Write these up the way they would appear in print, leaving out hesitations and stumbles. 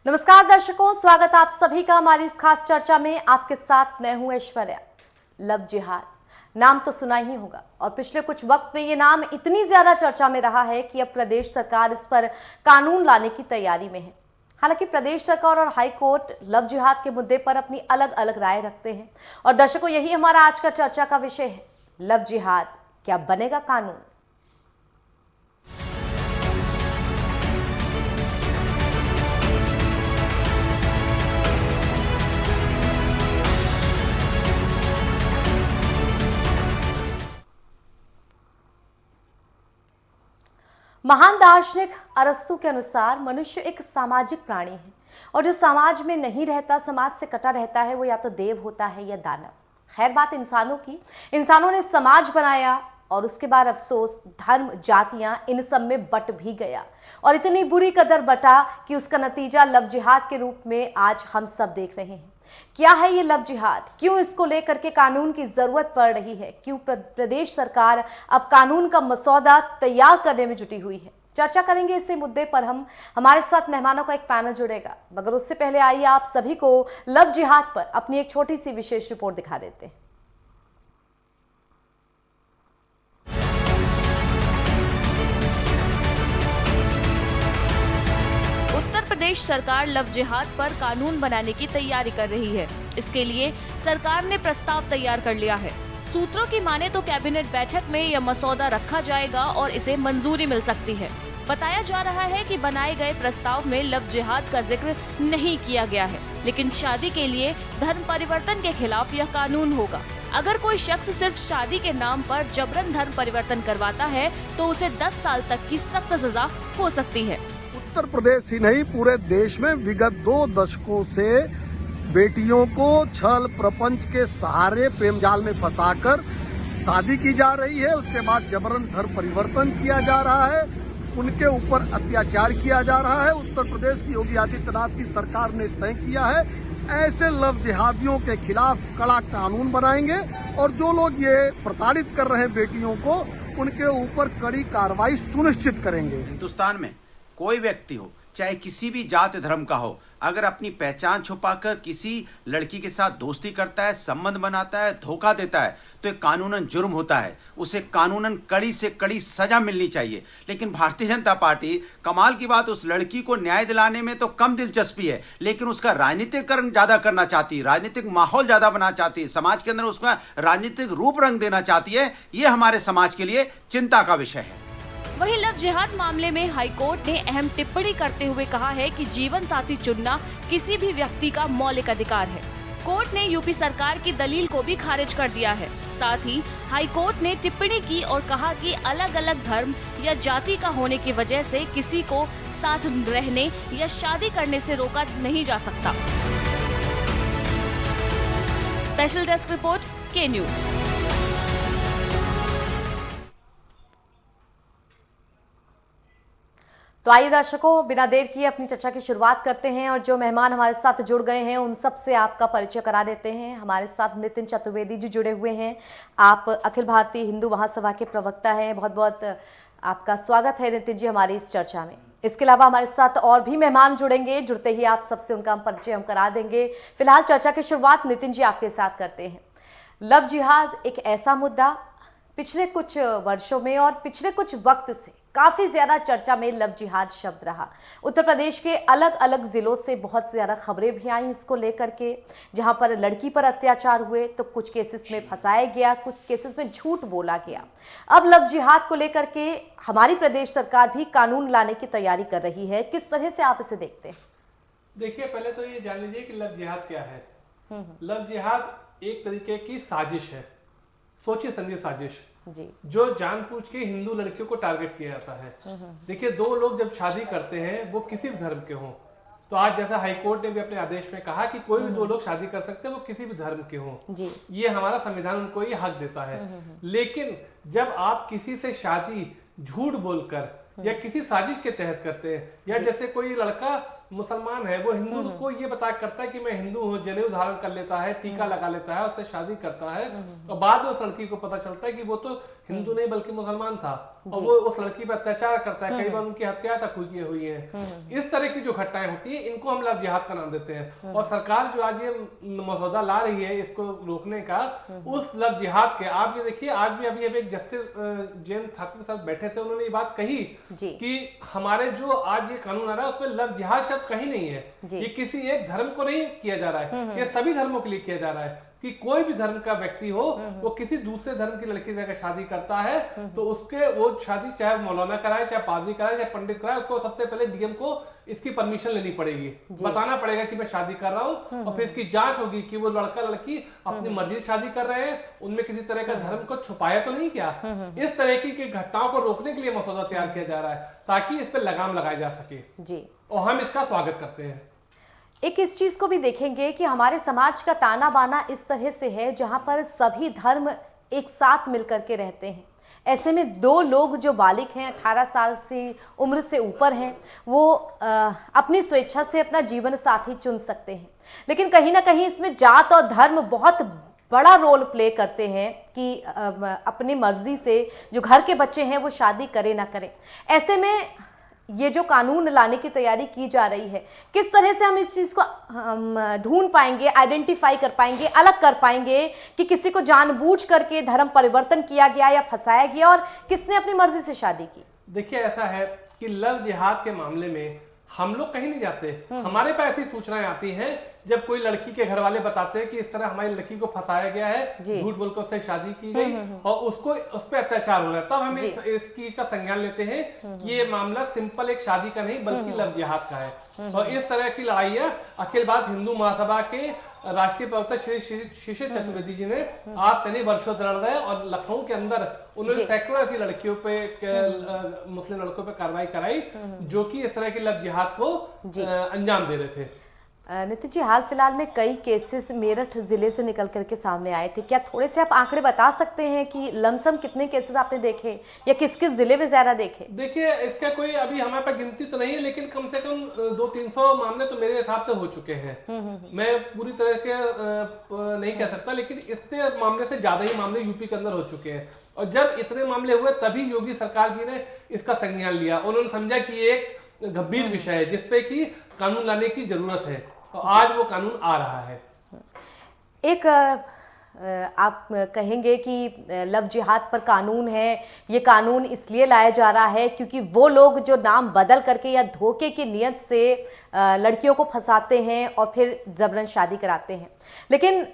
नमस्कार दर्शकों, स्वागत आप सभी का हमारी इस खास चर्चा में। आपके साथ मैं हूं ऐश्वर्या। लव जिहाद नाम तो सुना ही होगा और पिछले कुछ वक्त में ये नाम इतनी ज्यादा चर्चा में रहा है कि अब प्रदेश सरकार इस पर कानून लाने की तैयारी में है। हालांकि प्रदेश सरकार और हाई कोर्ट लव जिहाद के मुद्दे पर अपनी अलग अलग राय रखते हैं और दर्शकों, यही हमारा आज का चर्चा का विषय है। लव जिहाद क्या बनेगा कानून? महान दार्शनिक अरस्तु के अनुसार मनुष्य एक सामाजिक प्राणी है और जो समाज में नहीं रहता, समाज से कटा रहता है, वो या तो देव होता है या दानव। खैर बात इंसानों की, इंसानों ने समाज बनाया और उसके बाद अफसोस धर्म, जातियां इन सब में बट भी गया और इतनी बुरी कदर बटा कि उसका नतीजा लव जिहाद के रूप में आज हम सब देख रहे हैं। क्या है ये लव जिहाद? क्यों इसको लेकर के कानून की जरूरत पड़ रही है? क्यों प्रदेश सरकार अब कानून का मसौदा तैयार करने में जुटी हुई है? चर्चा करेंगे इसी मुद्दे पर। हमारे साथ मेहमानों का एक पैनल जुड़ेगा, मगर उससे पहले आइए आप सभी को लव जिहाद पर अपनी एक छोटी सी विशेष रिपोर्ट दिखा देते हैं। उत्तर प्रदेश सरकार लव जिहाद पर कानून बनाने की तैयारी कर रही है। इसके लिए सरकार ने प्रस्ताव तैयार कर लिया है। सूत्रों की माने तो कैबिनेट बैठक में यह मसौदा रखा जाएगा और इसे मंजूरी मिल सकती है। बताया जा रहा है कि बनाए गए प्रस्ताव में लव जिहाद का जिक्र नहीं किया गया है, लेकिन शादी के लिए धर्म परिवर्तन के खिलाफ यह कानून होगा। अगर कोई शख्स सिर्फ शादी के नाम पर जबरन धर्म परिवर्तन करवाता है तो उसे 10 साल तक की सख्त सजा हो सकती है। उत्तर प्रदेश ही नहीं, पूरे देश में विगत 2 दशकों से बेटियों को छल प्रपंच के सहारे प्रेम जाल में फंसाकर शादी की जा रही है। उसके बाद जबरन धर्म परिवर्तन किया जा रहा है, उनके ऊपर अत्याचार किया जा रहा है। उत्तर प्रदेश की योगी आदित्यनाथ की सरकार ने तय किया है, ऐसे लव जिहादियों के खिलाफ कड़ा कानून बनाएंगे और जो लोग ये प्रताड़ित कर रहे हैं बेटियों को, उनके ऊपर कड़ी कार्रवाई सुनिश्चित करेंगे। हिंदुस्तान में कोई व्यक्ति हो, चाहे किसी भी जाति धर्म का हो, अगर अपनी पहचान छुपाकर किसी लड़की के साथ दोस्ती करता है, संबंध बनाता है, धोखा देता है, तो एक कानूनन जुर्म होता है। उसे कानूनन कड़ी से कड़ी सजा मिलनी चाहिए। लेकिन भारतीय जनता पार्टी, कमाल की बात, उस लड़की को न्याय दिलाने में तो कम दिलचस्पी है, लेकिन उसका राजनीतिकरण ज्यादा करना चाहती है, राजनीतिक माहौल ज्यादा बनाना चाहती है, समाज के अंदर उसका राजनीतिक रूप रंग देना चाहती है। ये हमारे समाज के लिए चिंता का विषय है। वहीं लव जिहाद मामले में हाई कोर्ट ने अहम टिप्पणी करते हुए कहा है कि जीवन साथी चुनना किसी भी व्यक्ति का मौलिक अधिकार है। कोर्ट ने यूपी सरकार की दलील को भी खारिज कर दिया है। साथ ही हाई कोर्ट ने टिप्पणी की और कहा कि अलग अलग धर्म या जाति का होने की वजह से किसी को साथ रहने या शादी करने से रोका नहीं जा सकता। स्पेशल डेस्क रिपोर्ट, के न्यूज। तो आइए दर्शकों, बिना देर किए अपनी चर्चा की शुरुआत करते हैं और जो मेहमान हमारे साथ जुड़ गए हैं उन सब से आपका परिचय करा देते हैं। हमारे साथ नितिन चतुर्वेदी जी जुड़े हुए हैं। आप अखिल भारतीय हिंदू महासभा के प्रवक्ता हैं। बहुत बहुत आपका स्वागत है नितिन जी हमारी इस चर्चा में। इसके अलावा हमारे साथ और भी मेहमान जुड़ेंगे, जुड़ते ही आप सबसे उनका परिचय हम करा देंगे। फिलहाल चर्चा की शुरुआत नितिन जी आपके साथ करते हैं। लव जिहाद एक ऐसा मुद्दा पिछले कुछ वर्षों में और पिछले कुछ वक्त से काफी ज्यादा चर्चा में लव जिहाद शब्द रहा। उत्तर प्रदेश के अलग अलग जिलों से बहुत ज्यादा खबरें भी आई इसको लेकर के, जहां पर लड़की पर अत्याचार हुए तो कुछ केसेस में फंसाया गया, कुछ केसेस में झूठ बोला गया। अब लव जिहाद को लेकर के हमारी प्रदेश सरकार भी कानून लाने की तैयारी कर रही है। किस तरह से आप इसे देखते हैं? देखिए, पहले तो ये जान लीजिए कि लव जिहाद क्या है। लव जिहाद एक तरीके की साजिश है, सोची समझी साजिश जी, जो जानबूझ के हिंदू लड़कियों को टारगेट किया जाता है। देखिए, 2 लोग जब शादी करते हैं वो किसी भी धर्म के हों, तो आज जैसा हाईकोर्ट ने भी अपने आदेश में कहा कि कोई भी 2 लोग शादी कर सकते हैं, वो किसी भी धर्म के हों। जी, ये हमारा संविधान उनको ये हक देता है। लेकिन जब आप किसी से शादी झूठ बोलकर या किसी साजिश के तहत करते हैं, या जैसे कोई लड़का मुसलमान है वो हिंदू को ये बता करता है कि मैं हिंदू हूँ, जनेऊ धारण कर लेता है, टीका लगा लेता है, उससे शादी करता है, और बाद में उस लड़की को पता चलता है कि वो तो हिंदू नहीं बल्कि मुसलमान था, और वो उस लड़की पर अत्याचार करता है, कई बार उनकी हत्या तक हुई है। इस तरह की जो घटनाएं होती है इनको हम लव जिहाद का नाम देते हैं। और सरकार जो आज ये मसौदा ला रही है इसको रोकने का, उस लव जिहाद के, आप ये देखिए आज भी अभी एक जस्टिस जैन ठाकुर के साथ बैठे थे, उन्होंने ये बात कही कि हमारे जो आज ये कानून आ रहा है उसमें लव जिहाद शब्द कहीं नहीं है। ये किसी एक धर्म को नहीं किया जा रहा है, ये सभी धर्मों के लिए किया जा रहा है कि कोई भी धर्म का व्यक्ति हो वो किसी दूसरे धर्म की लड़की से अगर शादी करता है तो उसके वो शादी चाहे मौलाना कराए, चाहे पादरी कराए, चाहे पंडित कराए, उसको सबसे पहले डीएम को इसकी परमिशन लेनी पड़ेगी, बताना पड़ेगा कि मैं शादी कर रहा हूँ, और फिर इसकी जांच होगी कि वो लड़का लड़की अपनी मर्जी से शादी कर रहे हैं, उनमें किसी तरह का धर्म को छुपाया तो नहीं क्या। इस तरह की घटनाओं को रोकने के लिए मसौदा तैयार किया जा रहा है ताकि इस पर लगाम लगाई जा सके जी, और हम इसका स्वागत करते हैं। एक इस चीज को भी देखेंगे कि हमारे समाज का ताना बाना इस तरह से है जहां पर सभी धर्म एक साथ मिलकर के रहते हैं। ऐसे में दो लोग जो बालिग हैं, 18 साल से उम्र से ऊपर हैं, वो अपनी स्वेच्छा से अपना जीवन साथी चुन सकते हैं, लेकिन कहीं ना कहीं इसमें जात और धर्म बहुत बड़ा रोल प्ले करते हैं कि अपनी मर्जी से जो घर के बच्चे हैं वो शादी करें ना करें। ऐसे में ये जो कानून लाने की तैयारी की जा रही है, किस तरह से हम इस चीज़ को ढूंढ पाएंगे, आइडेंटिफाई कर पाएंगे, अलग कर पाएंगे कि किसी को जानबूझ करके धर्म परिवर्तन किया गया या फंसाया गया और किसने अपनी मर्जी से शादी की। देखिए ऐसा है कि लव जिहाद के मामले में हम लोग कहीं नहीं जाते, हमारे पास ऐसी सूचनाएं आती हैं जब कोई लड़की के घर वाले बताते हैं कि इस तरह हमारी लड़की को फंसाया गया है, झूठ बोलकर उससे शादी की गई और उसको उस पर अत्याचार हो रहा है, तब हम इस चीज का संज्ञान लेते हैं कि ये मामला सिंपल एक शादी का नहीं बल्कि लव जिहाद का है। और इस तरह की लड़ाइयां अखिल भारत हिंदू महासभा के राष्ट्रीय प्रवक्ता श्री शिशिर चतुर्वेदी जी ने आप तनी वर्षों लड़ रहे हैं, और लखनऊ के अंदर उन्होंने सैकड़ों ऐसी लड़कियों पे, मुस्लिम लड़कों पे कार्रवाई कराई जो कि इस तरह की लव जिहाद को अंजाम दे रहे थे। नितिन जी, हाल फिलहाल में कई केसेस मेरठ जिले से निकल करके सामने आए थे, क्या थोड़े से आप आंकड़े बता सकते हैं कि लमसम कितने केसेस आपने देखे या किस किस जिले में ज्यादा देखे? देखिए इसका कोई अभी हमारे पास गिनती तो नहीं है, लेकिन कम से कम 200-300 मामले तो मेरे हिसाब से हो चुके हैं। मैं पूरी तरह से नहीं कह सकता, लेकिन इतने मामले से ज्यादा ही मामले यूपी के अंदर हो चुके हैं। और जब इतने मामले हुए तभी योगी सरकार जी ने इसका संज्ञान लिया, उन्होंने समझा कि एक गंभीर विषय है जिसपे कि कानून लाने की जरूरत है, और आज वो कानून आ रहा है। एक आप कहेंगे कि लव जिहाद पर कानून है, ये कानून इसलिए लाया जा रहा है क्योंकि वो लोग जो नाम बदल करके या धोखे की नियत से लड़कियों को फंसाते हैं और फिर जबरन शादी कराते हैं, लेकिन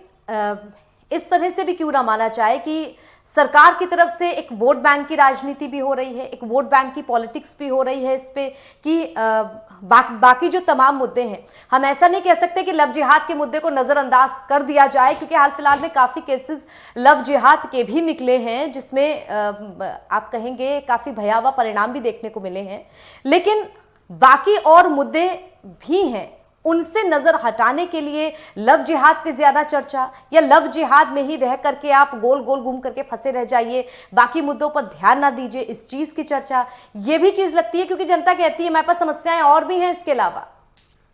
इस तरह से भी क्यों ना माना जाए कि सरकार की तरफ से एक वोट बैंक की राजनीति भी हो रही है, एक वोट बैंक की पॉलिटिक्स भी हो रही है इस पे कि बाकी जो तमाम मुद्दे हैं, हम ऐसा नहीं कह सकते कि लव जिहाद के मुद्दे को नज़रअंदाज कर दिया जाए, क्योंकि हाल फिलहाल में काफ़ी केसेस लव जिहाद के भी निकले हैं जिसमें आप कहेंगे काफ़ी भयावह परिणाम भी देखने को मिले हैं, लेकिन बाकी और मुद्दे भी हैं, उनसे नजर हटाने के लिए लव जिहाद पे ज्यादा चर्चा या लव जिहाद में ही रह करके आप गोल गोल घूम करके फंसे रह जाइए, बाकी मुद्दों पर ध्यान ना दीजिए, इस चीज की चर्चा ये भी चीज लगती है क्योंकि जनता कहती है हमारे पास समस्याएं और भी हैं इसके अलावा।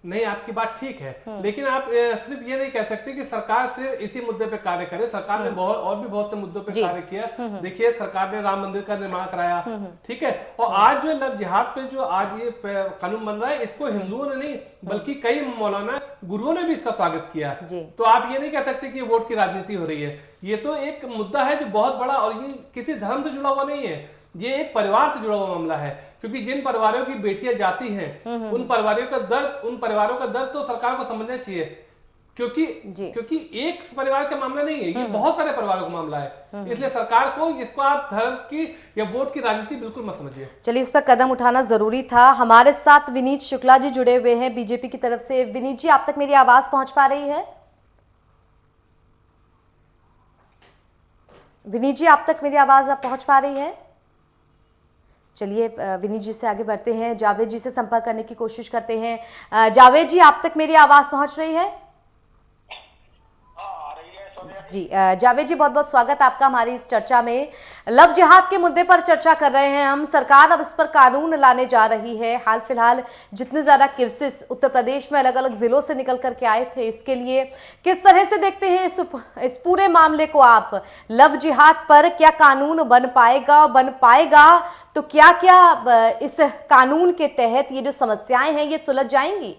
नहीं, आपकी बात ठीक है, लेकिन आप सिर्फ ये नहीं कह सकते कि सरकार सिर्फ इसी मुद्दे पे कार्य करे। सरकार ने बहुत से मुद्दों पे कार्य किया। देखिए सरकार ने राम मंदिर का निर्माण कराया, ठीक है, और आज जो लव जिहाद पे जो आज ये कानून बन रहा है, इसको हिंदुओं ने नहीं बल्कि कई मौलाना गुरुओं ने भी इसका स्वागत किया। तो आप ये नहीं कह सकते कि वोट की राजनीति हो रही है। ये तो एक मुद्दा है जो बहुत बड़ा, और ये किसी धर्म से जुड़ा हुआ नहीं है, ये एक परिवार से जुड़ा हुआ मामला है, क्योंकि जिन परिवारों की बेटियां जाती हैं उन परिवारों का दर्द तो सरकार को समझना चाहिए, क्योंकि एक परिवार का मामला नहीं है, ये बहुत सारे परिवारों का मामला है। इसलिए सरकार को इसको आप धर्म की या वोट की राजनीति बिल्कुल मत समझिए। चलिए, इस पर कदम उठाना जरूरी था। हमारे साथ विनीत शुक्ला जी जुड़े हुए हैं बीजेपी की तरफ से। विनीत जी, आप तक मेरी आवाज पहुंच पा रही है? विनीत जी, आप तक मेरी आवाज पहुंच पा रही है? चलिए विनीत जी से आगे बढ़ते हैं, जावेद जी से संपर्क करने की कोशिश करते हैं। जावेद जी, आप तक मेरी आवाज पहुंच रही है? आ रही है सोनिया जी जावेद जी, बहुत बहुत स्वागत आपका हमारी इस चर्चा में। लव जिहाद के मुद्दे पर चर्चा कर रहे हैं हम। सरकार अब इस पर कानून लाने जा रही है। हाल फिलहाल जितने ज्यादा केसेस उत्तर प्रदेश में अलग अलग जिलों से निकल करके आए थे, इसके लिए किस तरह से देखते हैं इस पूरे मामले को आप? लव जिहाद पर क्या कानून बन पाएगा तो क्या क्या इस कानून के तहत ये जो समस्याएं हैं ये सुलझ जाएंगी?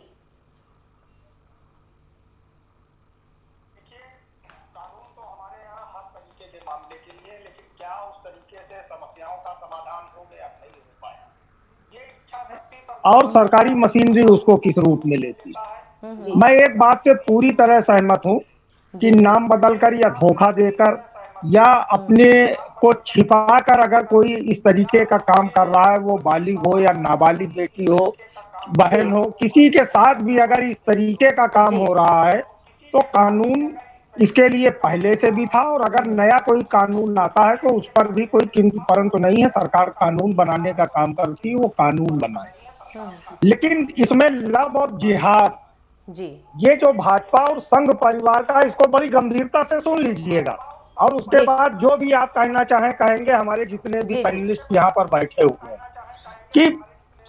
मामले के लिए, लेकिन क्या उस तरीके से समस्याओं का समाधान हो गया, नहीं हो पाया। ये इच्छा शक्ति और सरकारी मशीनरी उसको किस रूप में लेती। मैं एक बात से पूरी तरह सहमत हूँ कि नाम बदलकर या धोखा देकर या अपने को छिपाकर अगर कोई इस तरीके का काम कर रहा है, वो बालिग हो या नाबालिग बेटी हो, बहन हो, किसी के साथ भी अगर इस तरीके का काम हो रहा है तो कानून इसके लिए पहले से भी था, और अगर नया कोई कानून आता है तो उस पर भी कोई किंतु परंतु नहीं है। सरकार कानून बनाने का काम करती है, वो कानून बनाए। लेकिन इसमें लव और जिहाद, जी ये जो भाजपा और संघ परिवार का, इसको बड़ी गंभीरता से सुन लीजिएगा, और उसके बाद जो भी आप कहना चाहें कहेंगे। हमारे जितने भी पैनलिस्ट यहाँ पर बैठे हुए हैं, कि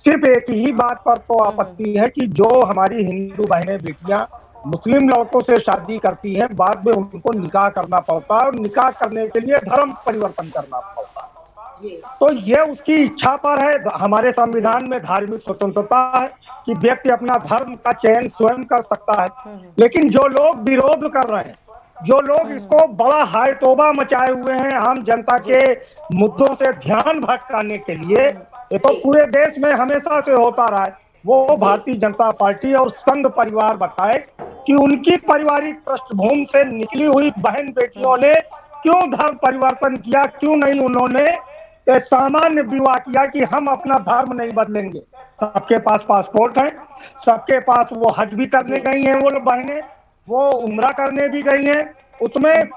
सिर्फ एक ही बात पर तो आपत्ति है कि जो हमारी हिंदू बहनें बेटियां मुस्लिम लड़कों से शादी करती हैं, बाद में उनको निकाह करना पड़ता है, और निकाह करने के लिए धर्म परिवर्तन करना पड़ता है। तो ये उसकी इच्छा पर है। हमारे संविधान में धार्मिक स्वतंत्रता है कि व्यक्ति अपना धर्म का चयन स्वयं कर सकता है। लेकिन जो लोग विरोध कर रहे हैं, जो लोग इसको बड़ा हाय तौबा मचाए हुए हैं आम जनता के मुद्दों से ध्यान भटकाने के लिए, ये तो पूरे देश में हमेशा से होता रहा है। वो भारतीय जनता पार्टी और संघ परिवार बताए कि उनकी पारिवारिक पृष्ठभूमि से निकली हुई बहन बेटियों ने क्यों धर्म परिवर्तन किया, क्यों नहीं उन्होंने सामान्य विवाह किया कि हम अपना धर्म नहीं बदलेंगे। सबके पास पासपोर्ट है, सबके पास वो हज भी करने गई हैं, वो बहनें वो उम्रा करने भी गई हैं। उसमें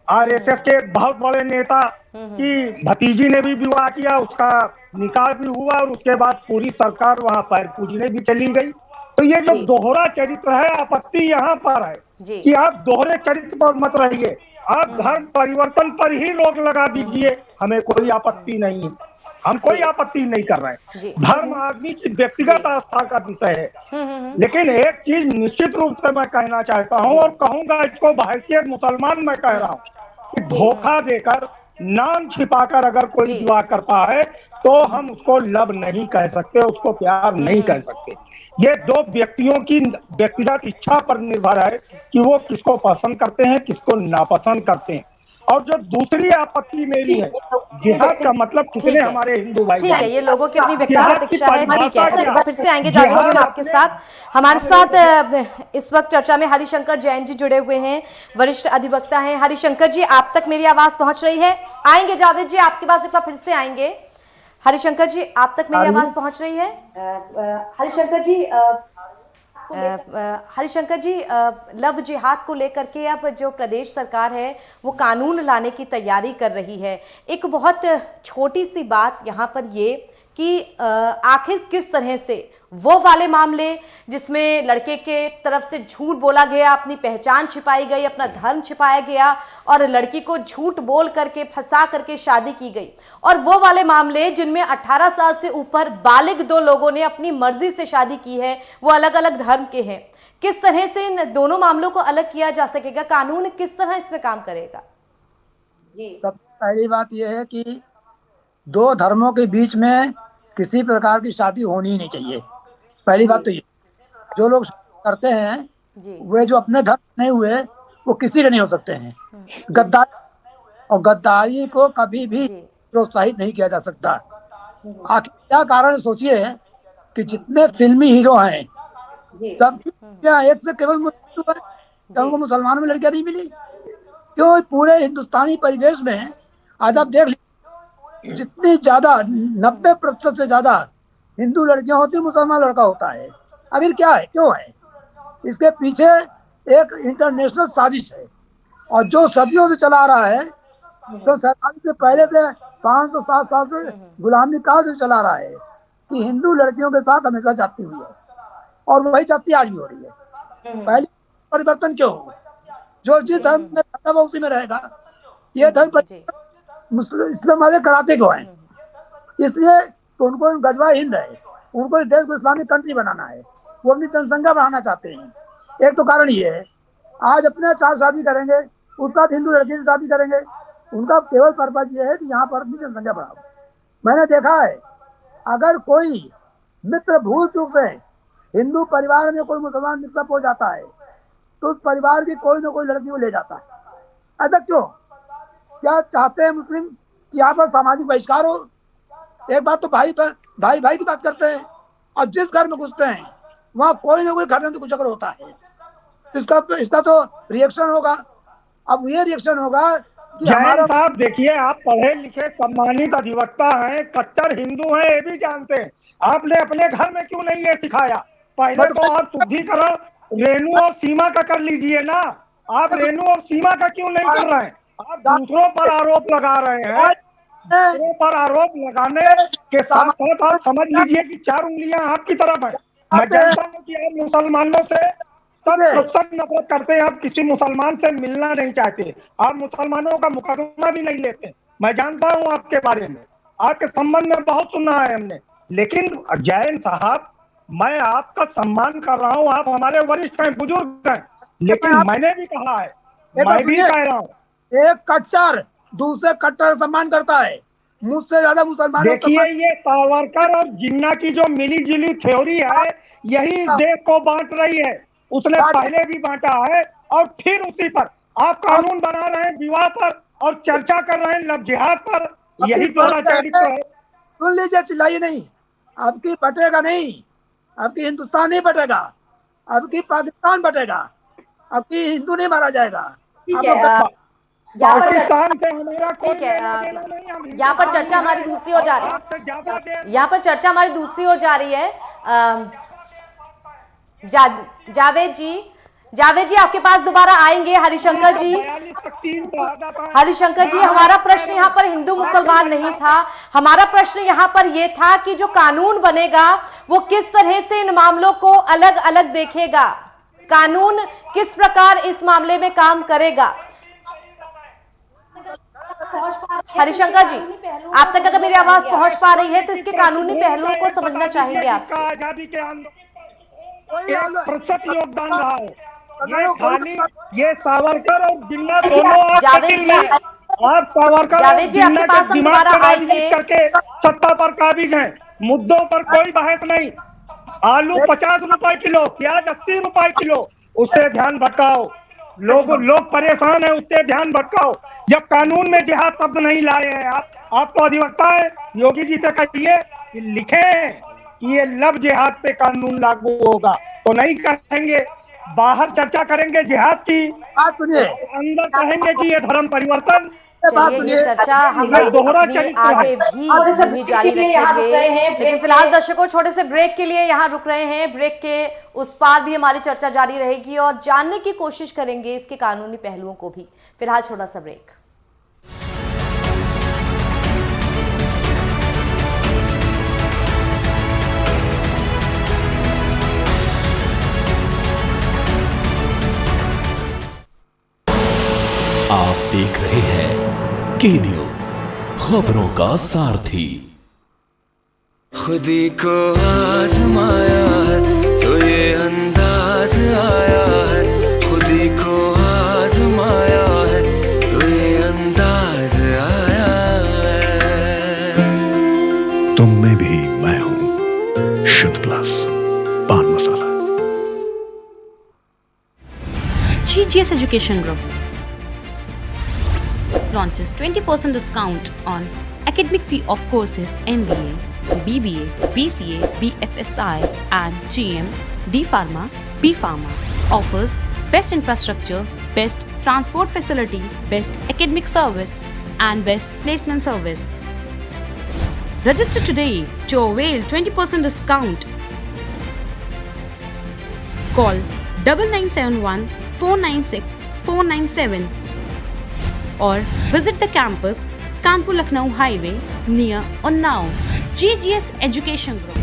आरएसएस के बहुत बड़े नेता की भतीजी ने भी विवाह किया, उसका निकाह भी हुआ, और उसके बाद पूरी सरकार वहां पैर पूजने भी चली गई। तो ये जो दोहरा चरित्र है, आपत्ति यहाँ पर है कि आप दोहरे चरित्र पर मत रहिए, आप धर्म परिवर्तन पर ही रोक लगा दीजिए। हमें कोई आपत्ति नहीं है, हम कोई आपत्ति नहीं कर रहे हैं। धर्म आदमी की व्यक्तिगत आस्था का विषय है। लेकिन एक चीज निश्चित रूप से मैं कहना चाहता हूँ, और कहूंगा इसको बहैसियत मुसलमान मैं कह रहा हूँ, कि धोखा देकर नाम छिपाकर अगर कोई विवाह करता है तो हम उसको लव नहीं कह सकते, उसको प्यार नहीं कह सकते। ये दो व्यक्तियों की व्यक्तिगत इच्छा पर निर्भर है कि वो किसको पसंद करते हैं, किसको नापसंद करते हैं। और जो दूसरी आपत्ति मेरी है, जिहाद का मतलब कितने हमारे हिंदू भाई, ठीक है, ये लोगों की अपनी व्यक्तिगत इच्छा है। ठीक है, अब एक बार फिर से आएंगे जावेद जी हम आपके साथ। हमारे साथ इस वक्त चर्चा में हरिशंकर जैन जी जुड़े हुए हैं, वरिष्ठ अधिवक्ता हैं। हरिशंकर जी, आप तक मेरी आवाज पहुंच रही है? आएंगे जावेद जी आपके पास एक बार फिर से आएंगे। हरिशंकर जी, आप तक मेरी आवाज पहुंच रही है? हरिशंकर जी, लव जिहाद को लेकर के अब जो प्रदेश सरकार है वो कानून लाने की तैयारी कर रही है। एक बहुत छोटी सी बात यहाँ पर ये कि आखिर किस तरह से वो वाले मामले जिसमें लड़के के तरफ से झूठ बोला गया, अपनी पहचान छिपाई गई, अपना धर्म छिपाया गया और लड़की को झूठ बोल करके फंसा करके शादी की गई, और वो वाले मामले जिनमें 18 साल से ऊपर बालिग दो लोगों ने अपनी मर्जी से शादी की है, वो अलग अलग धर्म के हैं। किस तरह से इन दोनों मामलों को अलग किया जा सकेगा? कानून किस तरह इसमें काम करेगा? सबसे पहली बात यह है कि दो धर्मों के बीच में किसी प्रकार की शादी होनी ही नहीं चाहिए। पहली बात तो ये, जो लोग करते हैं वे जो अपने धर्म नहीं हुए वो किसी के नहीं हो सकते हैं। गद्दारी को कभी भी प्रोत्साहित नहीं किया जा सकता। आखिर क्या कारण सोचिए कि जितने फिल्मी हीरो हैं सब क्या एक से केवल मुसलमानों में लड़कियां नहीं मिली? क्यों पूरे हिंदुस्तानी परिवेश में आज आप देख लीजिए, जितनी ज्यादा 90% से ज्यादा हिंदू लड़कियां होती, मुसलमान लड़का होता है। आखिर क्या है, क्यों है? इसके पीछे एक इंटरनेशनल साजिश है, और जो सदियों से चला रहा है, तो सरकारी से पहले से 507 साल से गुलामी काल से चला रहा है कि हिंदू लड़कियों के साथ हमेशा जाती हुई है, और वही जाति आज भी हो रही है। पहले परिवर्तन क्यों हो? जो जिस धर्म में रहता है वो उसी में रहेगा। ये धर्म जी इस्लाम वाले कराते को है, इसलिए तो उनको गजवा हिंद है, उनको इस देश को इस्लामिक कंट्री बनाना है, वो अपनी जनसंख्या बढ़ाना चाहते हैं। एक तो कारण ये है, आज अपने 4 शादी करेंगे, उसके बाद हिंदू लड़की से शादी करेंगे, उनका केवल पर्पज ये है कि यहाँ पर अपनी जनसंख्या बढ़ाओ। मैंने देखा है, अगर कोई मित्र भूल चूक से हिंदू परिवार में कोई मुसलमान मिक्सअप हो जाता है तो उस परिवार की कोई ना कोई लड़की को ले जाता है। ऐसा क्यों? क्या चाहते हैं मुस्लिम कि यहाँ पर सामाजिक बहिष्कार हो? एक बात तो भाई की बात करते हैं, और जिस घर में घुसते हैं वहाँ कोई ना कोई घटना तो कुछ अगर होता है, इसका तो रिएक्शन होगा। अब ये रिएक्शन होगा कि जैन साहब देखिए, आप पढ़े लिखे सम्मानित अधिवक्ता हैं, कट्टर हिंदू हैं, ये भी जानते हैं, आपने अपने घर में क्यों नहीं ये सिखाया? पहले तो आप शुद्धिकरण रेणु और सीमा का कर लीजिए ना। आप रेणु और सीमा का क्यों नहीं कर रहे हैं? आप दूसरों पर आरोप लगा रहे हैं। दूसरों पर आरोप लगाने के साथ साथ आप समझ लीजिए कि 4 उंगलियां आपकी तरफ है। मैं जानता हूँ कि आप मुसलमानों से सब नफरत करते हैं, आप किसी मुसलमान से मिलना नहीं चाहते, आप मुसलमानों का मुकदमा भी नहीं लेते। मैं जानता हूँ आपके बारे में, आपके संबंध में बहुत सुना है हमने। लेकिन जैन साहब, मैं आपका सम्मान कर रहा हूँ, आप हमारे वरिष्ठ हैं, बुजुर्ग हैं, लेकिन मैंने भी कहा है, मैं भी कह रहा हूँ, एक कट्टर दूसरे कट्टर सम्मान करता है। मुझसे ज्यादा मुसलमान देखिए, ये सावरकर और जिन्ना की जो मिली जुली थ्योरी है, यही देश को बांट रही है। उसने पहले भी बांटा है और फिर उसी पर आप कानून बना रहे हैं विवाह पर और चर्चा कर रहे हैं लव जिहाद पर। यही तो चरित्र है। सुन लीजिए, चिल्लाइए नहीं। आपकी बटेगा नहीं, आपकी हिंदुस्तान नहीं बटेगा, आपकी पाकिस्तान बटेगा, आपकी हिंदू नहीं मारा जाएगा। पाकिस्तान से हमारा ठीक है। यहाँ पर चर्चा हमारी दूसरी ओर जा रही है, यहाँ पर चर्चा हमारी दूसरी ओर जा रही है। जावेद जी आपके पास दोबारा आएंगे। हरिशंकर जी, हमारा प्रश्न यहाँ पर हिंदू मुसलमान नहीं था, हमारा प्रश्न यहाँ पर ये था कि जो कानून बनेगा वो किस तरह से इन मामलों को अलग अलग देखेगा, कानून किस प्रकार इस मामले में काम करेगा। हरिशंकर जी, आप तक अगर मेरी आवाज पहुंच पा रही है तो इसके कानूनी पहलुओं को समझना चाहेंगे आपसे। प्रतिशत योगदान रहा है, ये खाली ये सावरकर और जिन्ना दोनों जावेद जी, आप सावरकर और जिन्ना के दिमाग का राजनीति करके सत्ता पर काबिज हैं। मुद्दों पर कोई बहस नहीं। आलू 50 रुपए किलो, प्याज 80 रुपए किलो, उससे ध्यान भटकाओ। लोग परेशान है, उससे ध्यान भटकाओ। जब कानून में जिहाद शब्द नहीं लाए हैं आप तो अधिवक्ता है, योगी जी से कहिए कि लिखें कि ये लव जिहाद पे कानून लागू होगा, तो नहीं कहेंगे। बाहर चर्चा करेंगे जिहाद की, अंदर कहेंगे कि ये धर्म परिवर्तन। चलिए, ये चर्चा हम आगे भी जारी रखेंगे, लेकिन फिलहाल दर्शकों छोटे से ब्रेक के लिए यहाँ रुक रहे हैं। ब्रेक के उस पार भी हमारी चर्चा जारी रहेगी और जानने की कोशिश करेंगे इसके कानूनी पहलुओं को भी। फिलहाल छोटा सा ब्रेक। आप देख रहे हैं के न्यूज, खबरों का सारथी। खुदी को आजमाया है तो ये अंदाज आया है, खुदी को आजमाया है तो ये अंदाज आया है। तुम में भी मैं हूं, शुद्ध प्लस पान मसाला। GGS Education Group launches 20% discount on academic fee of courses MBA, BBA, BCA, BFSI and GM, D Pharma, B Pharma. Offers best infrastructure, best transport facility, best academic service and best placement service. Register today to avail 20% discount. Call 9971 496 497 or visit the campus Kanpur Lucknow Highway near Unnao. GGS Education Group.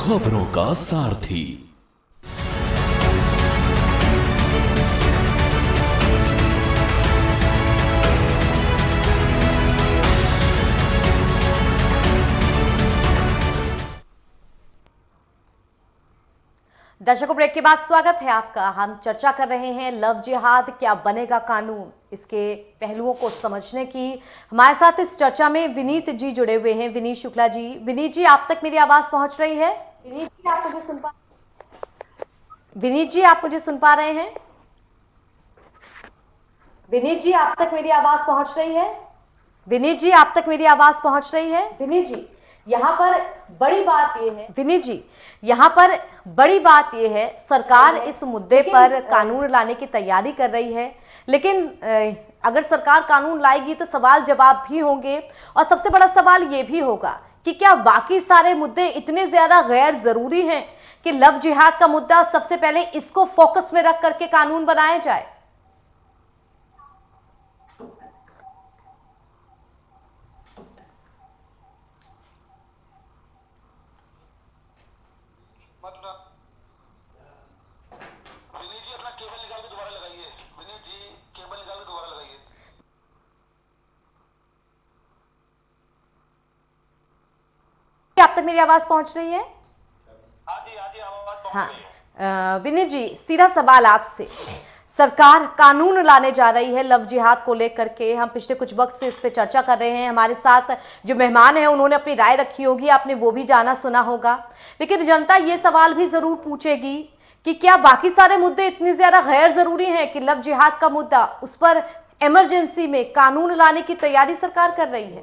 खबरों का सारथी। दर्शकों, break के बाद स्वागत है आपका। हम चर्चा कर रहे हैं लव जिहाद क्या बनेगा कानून, इसके पहलुओं को समझने की। हमारे साथ इस चर्चा में विनीत जी जुड़े हुए हैं, विनीत शुक्ला जी। विनीत जी, आप तक मेरी आवाज पहुंच रही है? विनीत जी, आप मुझे सुन पा विनीत जी, आप मुझे सुन पा रहे हैं? विनीत जी, आप तक मेरी आवाज पहुंच रही है? विनीत जी, आप तक मेरी आवाज पहुंच रही है? विनीत जी, यहाँ पर बड़ी बात यह है, विनीत जी, यहाँ पर बड़ी बात यह है, सरकार इस मुद्दे पर कानून लाने की तैयारी कर रही है, लेकिन अगर सरकार कानून लाएगी तो सवाल जवाब भी होंगे। और सबसे बड़ा सवाल यह भी होगा कि क्या बाकी सारे मुद्दे इतने ज्यादा गैर जरूरी हैं कि लव जिहाद का मुद्दा सबसे पहले इसको फोकस में रख करके कानून बनाया जाए? विनीत जी, अपना केबल निकाल के दोबारा लगाइए। विनीत जी, केबल निकाल के दोबारा लगाइए। आप तक मेरी आवाज पहुंच रही है? हाँ जी, आवाज पहुंच रही है। हाँ, विनीत जी, सीधा सवाल आपसे। सरकार कानून लाने जा रही है लव जिहाद को लेकर के। हम पिछले कुछ वक्त से इस पे चर्चा कर रहे हैं। हमारे साथ जो मेहमान हैं उन्होंने अपनी राय रखी होगी, आपने वो भी जाना सुना होगा। लेकिन जनता ये सवाल भी जरूर पूछेगी कि क्या बाकी सारे मुद्दे इतने ज्यादा गैर जरूरी हैं कि लव जिहाद का मुद्दा, उस पर इमरजेंसी में कानून लाने की तैयारी सरकार कर रही है?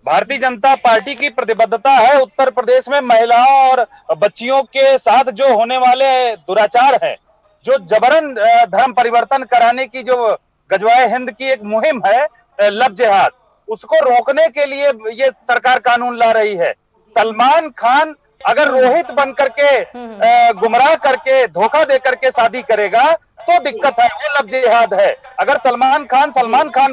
भारतीय जनता पार्टी की प्रतिबद्धता है उत्तर प्रदेश में महिलाओं और बच्चियों के साथ जो होने वाले दुराचार है, जो जबरन धर्म परिवर्तन कराने की जो गजवाए हिंद की एक मुहिम है लव जिहाद, उसको रोकने के लिए ये सरकार कानून ला रही है। सलमान खान अगर रोहित बन करके गुमराह करके धोखा दे करके शादी करेगा तो दिक्कत है, वो लव जिहाद है। अगर सलमान खान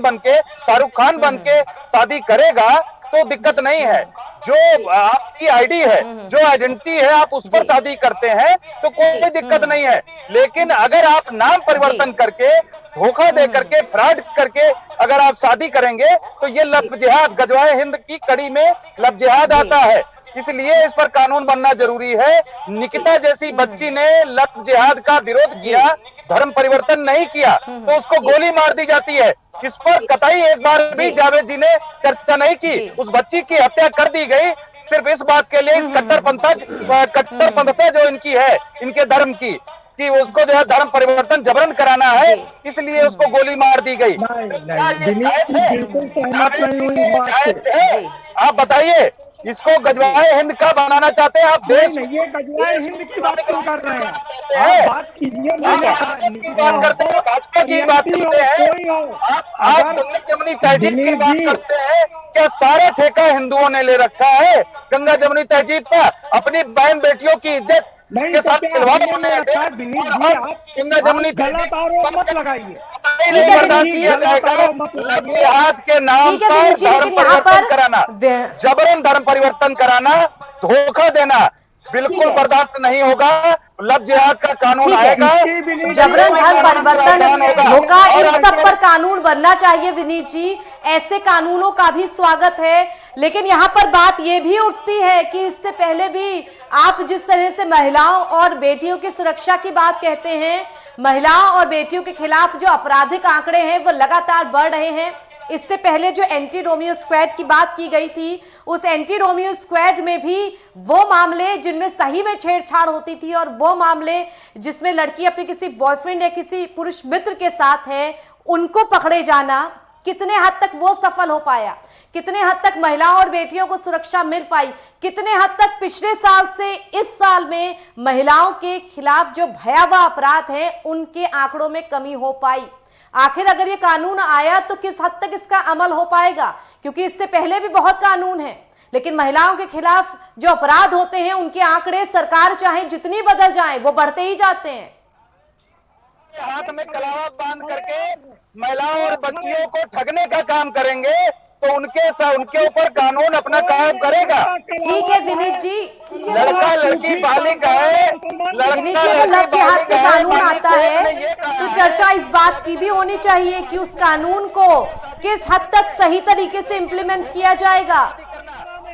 बन के, शाहरुख खान बन के शादी करेगा तो दिक्कत नहीं है। जो आपकी आईडी है, जो आइडेंटिटी है, आप उस पर शादी करते हैं तो कोई दिक्कत नहीं है। लेकिन अगर आप नाम परिवर्तन करके, धोखा दे करके, फ्रॉड करके अगर आप शादी करेंगे तो ये लव जिहाद, गजवाए हिंद की कड़ी में लव जिहाद आता है। इसलिए इस पर कानून बनना जरूरी है। निकिता जैसी बच्ची ने लव जिहाद का विरोध किया, धर्म परिवर्तन नहीं किया, तो उसको गोली मार दी जाती है। इस पर कतई एक बार भी जावेद जी ने चर्चा नहीं की। उस बच्ची की हत्या कर दी गई सिर्फ इस बात के लिए, इस कट्टरपंथता जो इनकी है, इनके धर्म की, कि उसको जो है धर्म परिवर्तन जबरन कराना है, इसलिए उसको गोली मार दी गई। आप बताइए, इसको गजवाए हिंद का बनाना चाहते हैं आप? देश ये गजवाए हिंद की बात क्यों कर रहे हैं? आप बात कीजिए, भाजपा की बात करते हैं, आप गंगा जमुनी तहजीब की बात करते हैं। क्या सारा ठेका हिंदुओं ने ले रखा है गंगा जमुनी तहजीब का? अपनी बहन बेटियों की इज्जत के साथ खिलवाड़ होने गंगा जमुनी गलत आरोप मत लगाइए। जिहाद के नाम पर धर्म परिवर्तन कराना, जबरन धर्म परिवर्तन कराना, धोखा देना बिल्कुल बर्दाश्त नहीं होगा। लव जिहाद का कानून आएगा, जबरन धर्म परिवर्तन होगा, इन सब पर कानून बनना चाहिए। विनीत जी, ऐसे कानूनों का भी स्वागत है, लेकिन यहाँ पर बात ये भी उठती है कि इससे पहले भी आप जिस तरह से महिलाओं और बेटियों की सुरक्षा की बात कहते हैं, महिलाओं और बेटियों के खिलाफ जो आपराधिक आंकड़े हैं वो लगातार बढ़ रहे हैं। इससे पहले जो एंटी रोमियो स्क्वाड की बात की गई थी, उस एंटी रोमियो स्क्वाड में भी वो मामले जिनमें सही में छेड़छाड़ होती थी और वो मामले जिसमें लड़की अपने किसी बॉयफ्रेंड या किसी पुरुष मित्र के साथ है, उनको पकड़े जाना, कितने हद तक वो सफल हो पाया, कितने हद तक महिलाओं और बेटियों को सुरक्षा मिल पाई, कितने हद तक पिछले साल से इस साल में महिलाओं के खिलाफ जो भयावह अपराध हैं उनके आंकड़ों में कमी हो पाई। आखिर अगर ये कानून आया तो किस हद तक इसका अमल हो पाएगा? क्योंकि इससे पहले भी बहुत कानून है, लेकिन महिलाओं के खिलाफ जो अपराध होते हैं उनके आंकड़े सरकार चाहे जितनी बदल जाए वो बढ़ते ही जाते हैं। हाथ में कलावा बांध करके महिलाओं और बच्चियों को ठगने का काम करेंगे तो उनके ऊपर कानून अपना काम करेगा। ठीक है विनीत जी, लड़का लड़की बालिग है, विनीत जी अगर लव जिहाद पे कानून आता है तो चर्चा इस बात की भी होनी चाहिए कि उस कानून को किस हद तक सही तरीके से इम्प्लीमेंट किया जाएगा।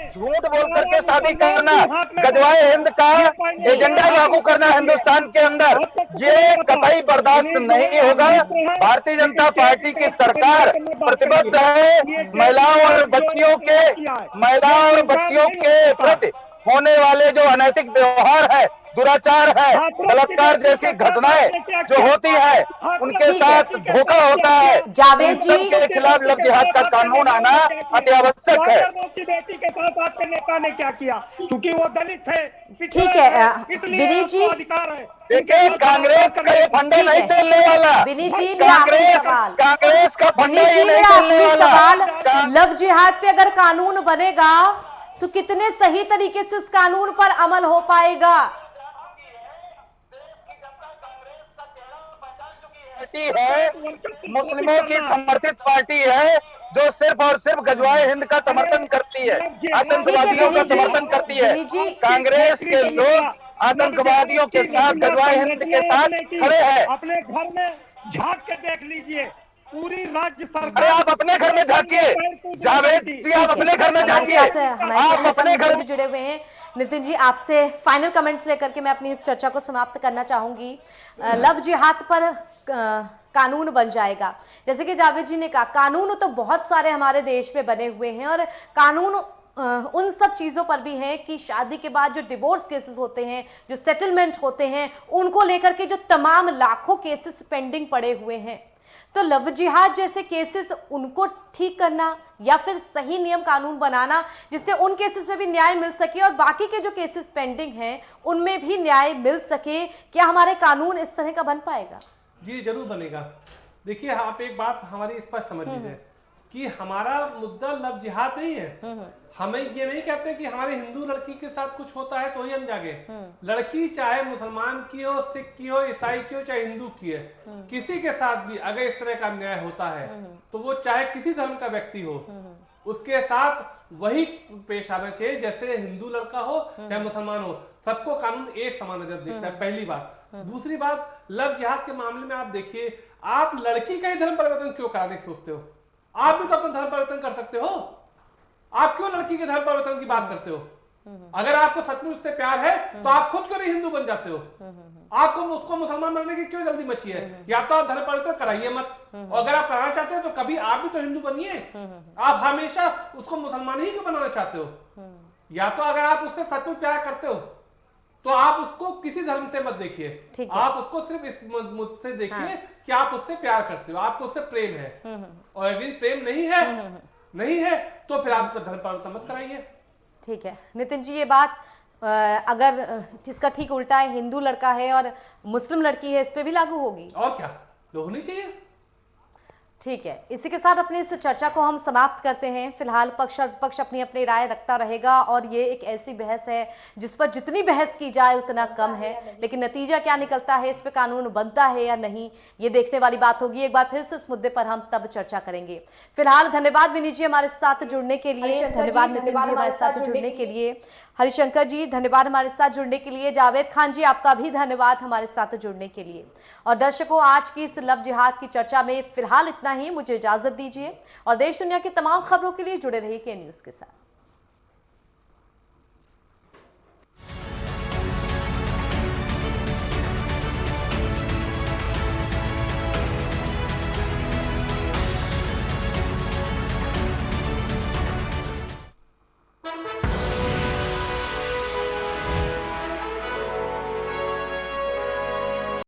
झूठ बोल करके शादी करना, गजवाए हिंद का एजेंडा लागू करना हिंदुस्तान के अंदर, ये कतई बर्दाश्त नहीं होगा। भारतीय जनता पार्टी की सरकार प्रतिबद्ध है महिलाओं और बच्चियों के प्रति होने वाले जो अनैतिक व्यवहार है, दुराचार है, बलात्कार जैसी घटनाएं जो होती है, उनके साथ धोखा होता है। जावेद जी के खिलाफ लव जिहाद का कानून आना अति आवश्यक है। की बेटी के साथ आपके नेता ने क्या किया, क्योंकि वो दलित है। ठीक है विनीत जी, देखिए कांग्रेस का ये फंडा नहीं चलने वाला। विनीत जी मेरा आखिरी सवाल, कांग्रेस का फंडा विनीत जी नहीं मेरा चलने आखिरी वाला। सवाल, लव जिहाद पे अगर कानून बनेगा तो कितने सही तरीके से उस कानून पर अमल हो पाएगा? पार्टी है, मुस्लिमों की समर्थित पार्टी है, जो सिर्फ और सिर्फ गजवाए हिंद का समर्थन करती है, आतंकवादियों का समर्थन करती है। कांग्रेस के लोग आतंकवादियों के साथ, गजवाए हिंद के साथ खड़े हैं। अपने घर में झांक के देख लीजिए, पूरी राज्य सरकार। अरे आप अपने घर में झांकिए, जावेद जी आप अपने घर में झांकिए, आप अपने घर में जुड़े हुए हैं। नितिन जी आपसे फाइनल कमेंट्स लेकर के मैं अपनी इस चर्चा को समाप्त करना चाहूंगी। लव जिहाद पर कानून बन जाएगा, जैसे कि जावेद जी ने कहा, कानून तो बहुत सारे हमारे देश में बने हुए हैं और कानून उन सब चीज़ों पर भी हैं कि शादी के बाद जो डिवोर्स केसेस होते हैं, जो सेटलमेंट होते हैं, उनको लेकर के जो तमाम लाखों केसेस पेंडिंग पड़े हुए हैं, तो लव जिहाद जैसे केसेस उनको ठीक करना या फिर सही नियम कानून बनाना जिससे उन केसेस में भी न्याय मिल सके और बाकी के जो केसेस पेंडिंग हैं उनमें भी न्याय मिल सके, क्या हमारे कानून इस तरह का बन पाएगा? जी जरूर बनेगा। देखिए आप एक बात हमारी स्पष्ट समझ लीजिए कि हमारा मुद्दा लव जिहाद नहीं है। हमें ये नहीं कहते कि हमारे हिंदू लड़की के साथ कुछ होता है तो ही हम जागे। लड़की चाहे मुसलमान की हो, सिख की हो, ईसाई की हो, चाहे हिंदू की है, किसी के साथ भी अगर इस तरह का अन्याय होता है तो वो चाहे किसी धर्म का व्यक्ति हो, उसके साथ वही पेश आना चाहिए जैसे हिंदू लड़का हो चाहे मुसलमान हो, सबको कानून एक समान नजर देखता है। पहली बात। दूसरी बात, लव जिहाद के मामले में आप देखिए, आप लड़की का ही धर्म परिवर्तन क्यों कराने सोचते हो? आप भी तो अपना धर्म परिवर्तन कर सकते हो। आप क्यों लड़की के धर्म परिवर्तन की बात करते हो? अगर आपको सचमुच से प्यार है तो आप खुद क्यों नहीं हिंदू बन जाते हो? आपको उसको मुसलमान बनने की क्यों जल्दी मची है? या तो आप धर्म परिवर्तन कराइए मत, और अगर आप कराना चाहते हो तो कभी आप भी तो हिंदू बनिए। आप हमेशा उसको मुसलमान ही क्यों बनाना चाहते हो? या तो अगर आप उससे सचमुच प्यार करते हो तो आप उसको किसी धर्म से मत देखिए, आप उसको सिर्फ इस मुझसे देखिए कि आप उससे प्यार करते हो, आपको उससे प्रेम है। और यदि प्रेम नहीं है तो फिर आप धर्म परिवर्तन मत कराइए। ठीक है नितिन जी, ये बात अगर जिसका ठीक उल्टा है, हिंदू लड़का है और मुस्लिम लड़की है, इस पे भी लागू होगी? और क्या, तो होनी चाहिए। ठीक है, इसी के साथ अपनी इस चर्चा को हम समाप्त करते हैं। फिलहाल पक्ष और विपक्ष अपनी अपनी राय रखता रहेगा और ये एक ऐसी बहस है जिस पर जितनी बहस की जाए उतना कम है, लेकिन नतीजा क्या निकलता है, इस पे कानून बनता है या नहीं, ये देखने वाली बात होगी। एक बार फिर से इस मुद्दे पर हम तब चर्चा करेंगे। फिलहाल धन्यवाद विनीत जी हमारे साथ जुड़ने के लिए, धन्यवाद नितिन जी हमारे साथ जुड़ने के लिए, हरिशंकर जी धन्यवाद हमारे साथ जुड़ने के लिए, जावेद खान जी आपका भी धन्यवाद हमारे साथ जुड़ने के लिए। और दर्शकों, आज की इस लव जिहाद की चर्चा में फिलहाल इतना ही। मुझे इजाजत दीजिए और देश दुनिया की तमाम खबरों के लिए जुड़े रहिए के न्यूज़ के साथ।